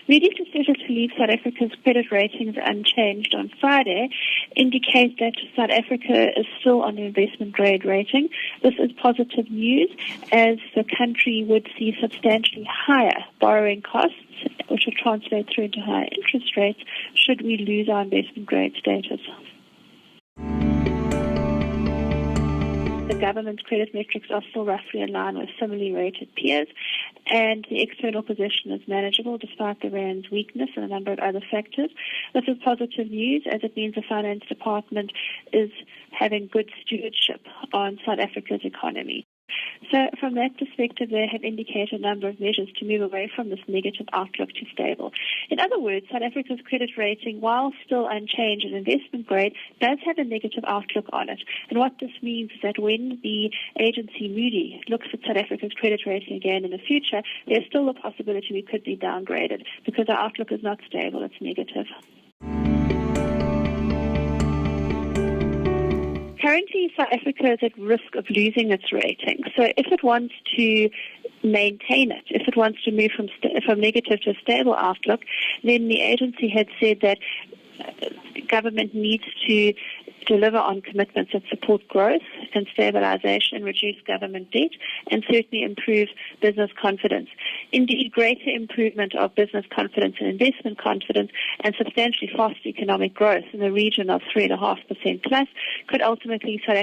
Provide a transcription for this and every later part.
Moody's decision to leave South Africa's credit ratings unchanged on Friday indicates that South Africa is still on the investment grade rating. This is positive news, as the country would see substantially higher borrowing costs, which will translate through into higher interest rates should we lose our investment grade status. The government's credit metrics are still roughly in line with similarly rated peers, and the external position is manageable despite the rand's weakness and a number of other factors. This is positive news, as it means the Finance Department is having good stewardship on South Africa's economy. So from that perspective, they have indicated a number of measures to move away from this negative outlook to stable. In other words, South Africa's credit rating, while still unchanged in investment grade, does have a negative outlook on it. And what this means is that when the agency Moody looks at South Africa's credit rating again in the future, there's still a possibility we could be downgraded because our outlook is not stable, it's negative. Currently, South Africa is at risk of losing its rating. So if it wants to maintain it, if it wants to move from negative to a stable outlook, then the agency had said that government needs to deliver on commitments that support growth and stabilization and reduce government debt, and certainly improve business confidence. Indeed, greater improvement of business confidence and investment confidence and substantially faster economic growth in the region of 3.5% plus could ultimately see South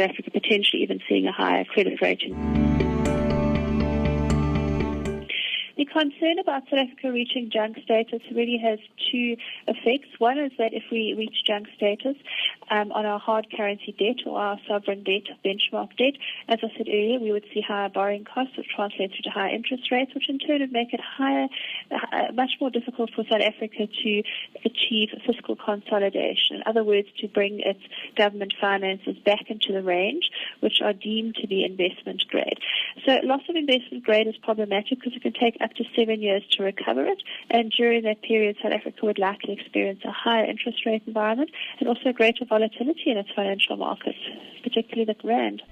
Africa potentially even seeing a higher credit rating. The concern about South Africa reaching junk status really has two effects. One is that if we reach junk status on our hard currency debt or our sovereign debt, benchmark debt, as I said earlier, we would see higher borrowing costs, which translates to higher interest rates, which in turn would make it much more difficult for South Africa to achieve fiscal consolidation. In other words, to bring its government finances back into the range, which are deemed to be investment grade. So loss of investment grade is problematic because it can take up to 7 years to recover it, and during that period South Africa would likely experience a higher interest rate environment and also greater volatility in its financial markets, particularly the rand.